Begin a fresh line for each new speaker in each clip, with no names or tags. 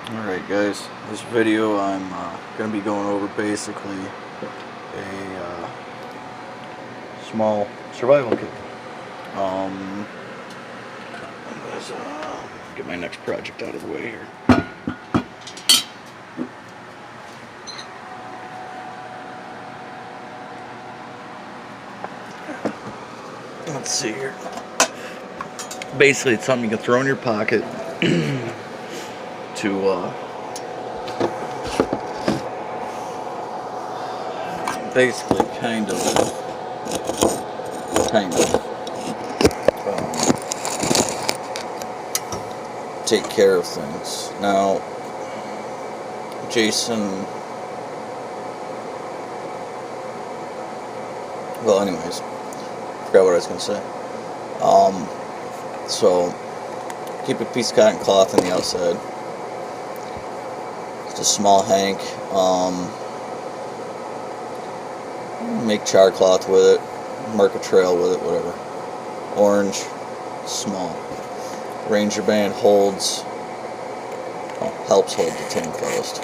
Alright guys, this video I'm going to be going over basically a small survival kit. Let's get my next project out of the way here. Let's see here. Basically it's something you can throw in your pocket to basically kind of take care of things. Now, Jason, well anyways, forgot what I was going to say. So keep a piece of cotton cloth on the outside. Just a small hank. Make char cloth with it, mark a trail with it, whatever. Orange, small. Ranger band helps hold the tin closed.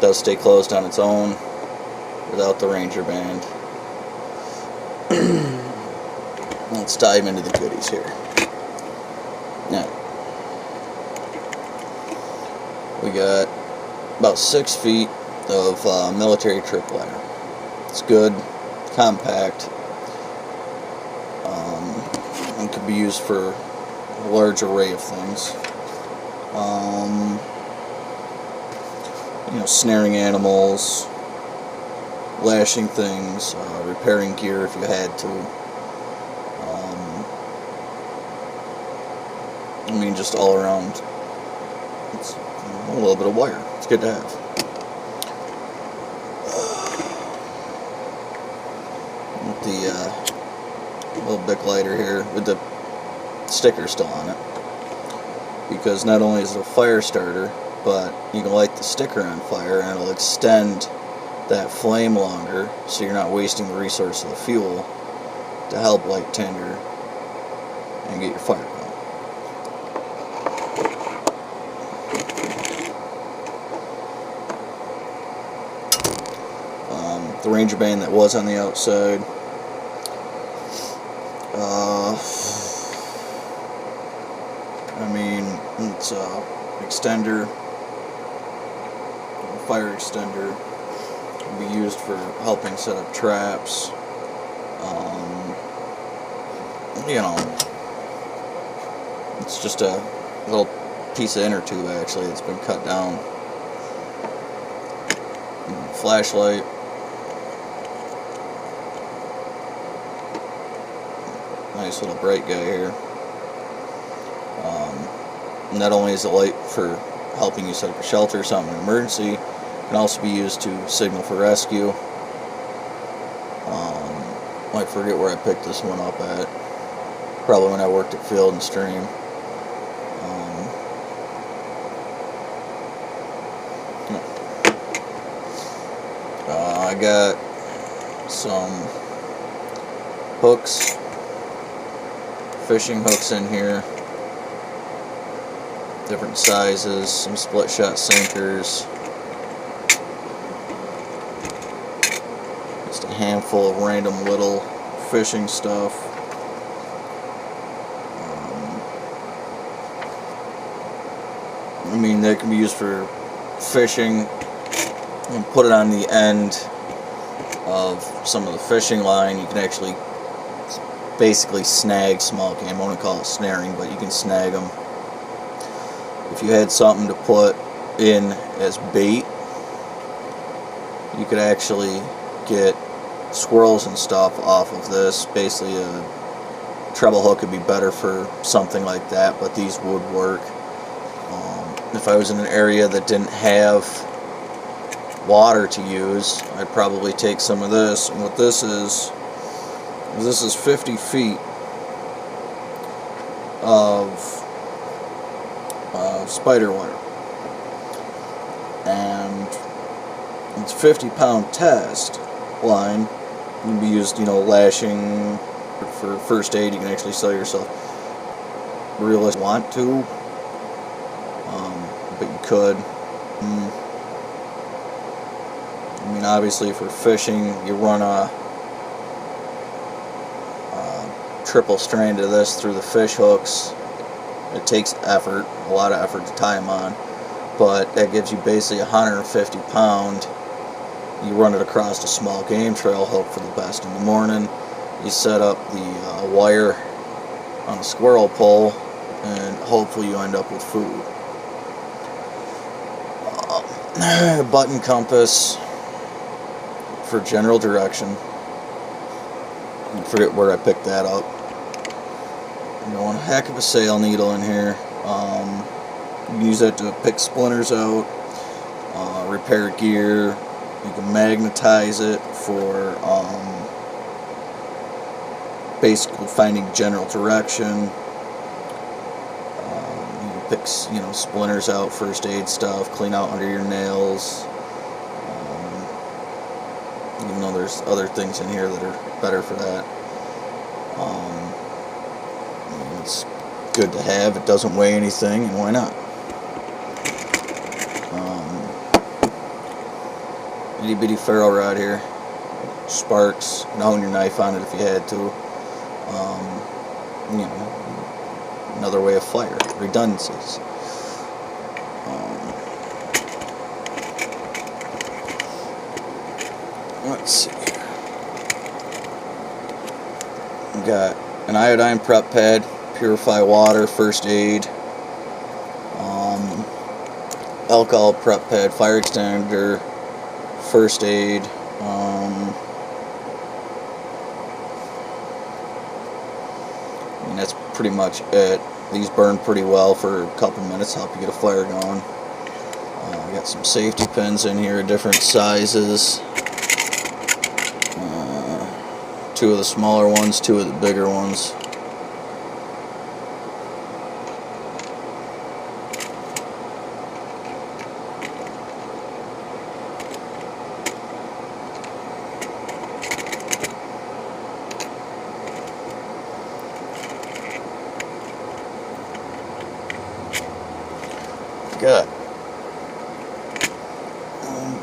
Does stay closed on its own without the Ranger band. Let's dive into the goodies here. Now, we got about 6 feet of military tripwire. It's good, compact, and could be used for a large array of things. Snaring animals, lashing things, repairing gear if you had to. Just all around, it's a little bit of wire. It's good to have. With the little Bic lighter here with the sticker still on it, because not only is it a fire starter, but you can light the sticker on fire and it'll extend that flame longer, so you're not wasting the resource of the fuel to help light tinder and get your fire going. The Ranger band that was on the outside, it's a extender, a fire extender. It can be used for helping set up traps. It's just a little piece of inner tube actually that's been cut down. Flashlight. Nice little bright guy here. Not only is it light for helping you set up a shelter or something in an emergency, it can also be used to signal for rescue. I forget where I picked this one up at. Probably when I worked at Field and Stream. I got some hooks, fishing hooks in here, different sizes, some split shot sinkers, just a handful of random little fishing stuff. That can be used for fishing. You can put it on the end of some of the fishing line. You can actually basically snag small game. I won't call it snaring, but you can snag them. If you had something to put in as bait, you could actually get squirrels and stuff off of this. Basically a treble hook would be better for something like that, but these would work. If I was in an area that didn't have water to use, I'd probably take some of this. And what this is 50 feet of spider wire, and it's 50-pound test line. It can be used, lashing for first aid. You can actually sell yourself really want to, but you could. I mean, obviously for fishing, you run a triple strand of this through the fish hooks. It takes effort, a lot of effort to tie them on, but that gives you basically 150 pound. You run it across a small game trail, hope for the best in the morning. You set up the wire on a squirrel pole, and hopefully you end up with food. Button compass for general direction. I forget where I picked that up. You know, one heck of a sail needle in here. You can use that to pick splinters out, repair gear. You can magnetize it for basically finding general direction. You can pick, splinters out, first aid stuff, clean out under your nails. Even though there's other things in here that are better for that. It's good to have. It doesn't weigh anything, and why not? Itty bitty ferro rod here. Sparks. You can hone your knife on it if you had to. Another way of fire. Redundancies. Let's see. We've got an iodine prep pad, purify water, first aid, alcohol prep pad, fire extinguisher, first aid, and that's pretty much it. These burn pretty well for a couple minutes, help you get a fire going. We got some safety pins in here, different sizes. Two of the smaller ones, two of the bigger ones. Got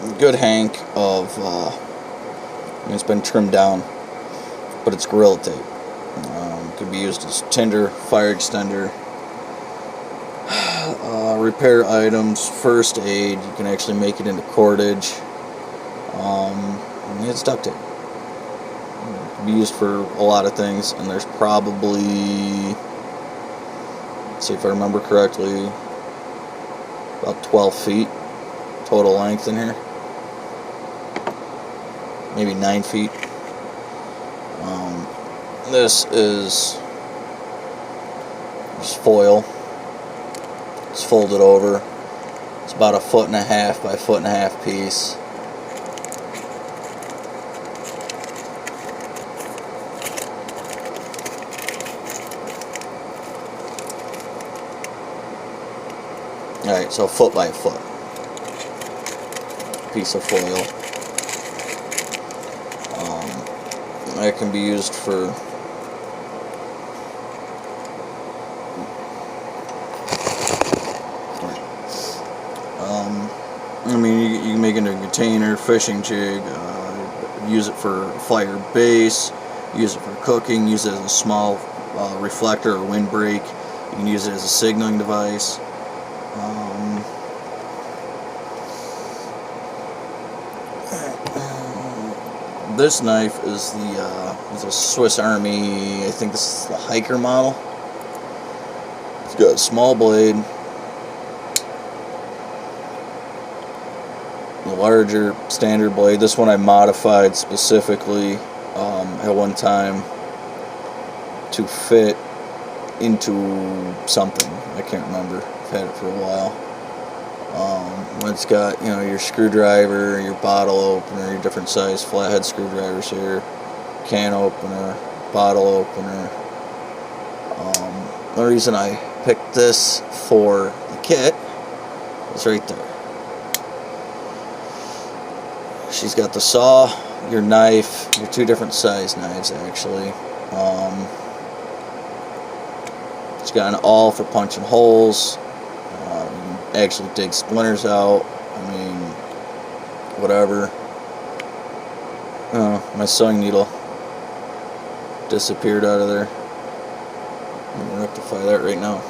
a good hank of, it's been trimmed down, but it's Gorilla Tape. Could be used as tinder, fire extender, repair items, first aid. You can actually make it into cordage. It's duct tape. It could be used for a lot of things, and there's probably, let's see if I remember correctly, about 12 feet total length in here. Maybe 9 feet. This is just foil. It's folded over. It's about 1.5 foot by 1.5 foot piece. Alright, so 1 foot by 1 foot piece of foil. That can be used for I mean, you can make it into a container, fishing jig, use it for fire base, use it for cooking, use it as a small reflector or windbreak. You can use it as a signaling device. This knife is is a Swiss Army, I think this is the hiker model. It's got a small blade, a larger standard blade. This one I modified specifically at one time to fit into something. I can't remember. I've had it for a while. It's got, your screwdriver, your bottle opener, your different size flathead screwdrivers here, can opener, bottle opener. The reason I picked this for the kit is right there. She's got the saw, your knife, your two different size knives actually. It's got an awl for punching holes. You can actually dig splinters out. I mean, whatever. Oh, my sewing needle disappeared out of there. I'm gonna rectify that right now.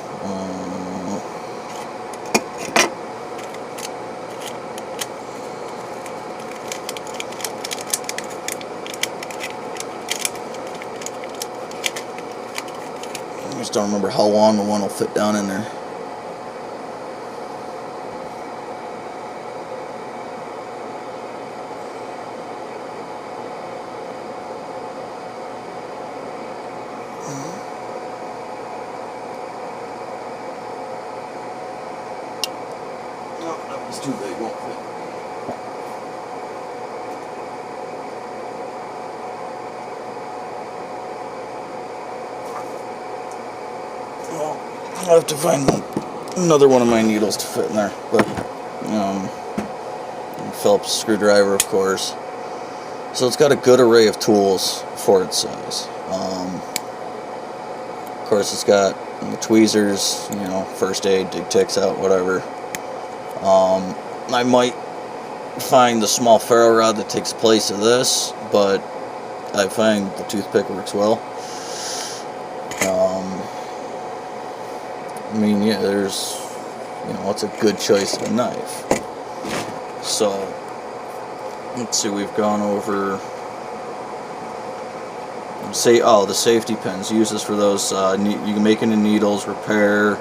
I just don't remember how long the one will fit down in there. No, that was too big, won't fit. Well, I'll have to find another one of my needles to fit in there, but Phillips screwdriver, of course. So it's got a good array of tools for its size. Of course, it's got the tweezers, first aid, dig ticks out, whatever. I might find the small ferro rod that takes place of this, but I find the toothpick works well. I mean, yeah, there's, it's a good choice of a knife. So, let's see, we've gone over, the safety pins. Use this for those, you can make into needles, repair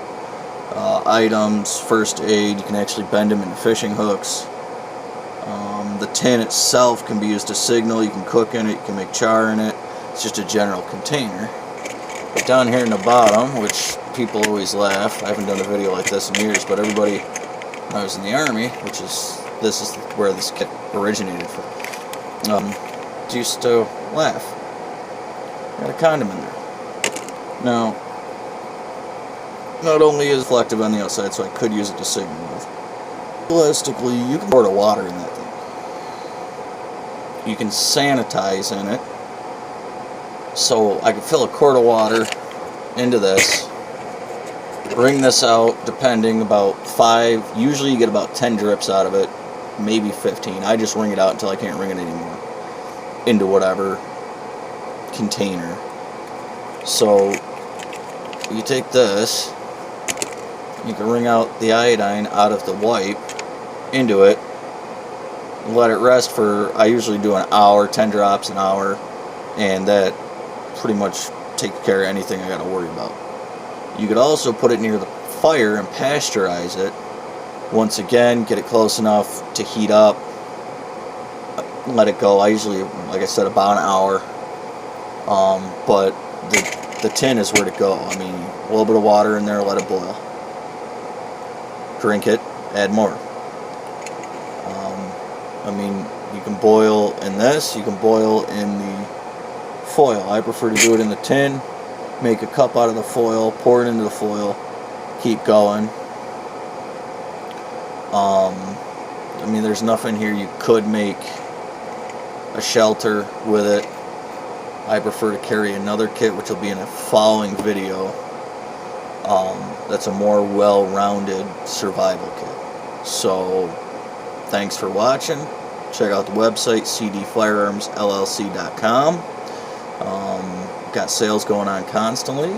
items, first aid. You can actually bend them into fishing hooks. The tin itself can be used to signal. You can cook in it, you can make char in it. It's just a general container. But down here in the bottom, which people always laugh, I haven't done a video like this in years, but everybody, when I was in the Army, this is where this kit originated from, used to laugh. Got a condom in there. Now, not only is it reflective on the outside, so I could use it to signal with, realistically, you can pour the water in that thing. You can sanitize in it. So I could fill a quart of water into this, wring this out, depending, about 5, usually you get about 10 drips out of it, maybe 15. I just wring it out until I can't wring it anymore, into whatever container. So you take this, you can wring out the iodine out of the wipe into it, let it rest for, I usually do an hour, 10 drops an hour, and that pretty much takes care of anything I got to worry about. You could also put it near the fire and pasteurize it. Once again, get it close enough to heat up, let it go. I usually, like I said, about an hour. But the tin is where to go. I mean, a little bit of water in there, let it boil. Drink it, add more. I mean, you can boil in this, you can boil in the foil. I prefer to do it in the tin, make a cup out of the foil, pour it into the foil, keep going. I mean, there's nothing here. You could make a shelter with it. I prefer to carry another kit, which will be in a following video. That's a more well-rounded survival kit. So, thanks for watching. Check out the website, cdfirearmsllc.com. Got sales going on constantly.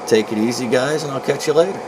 Take it easy, guys, and I'll catch you later.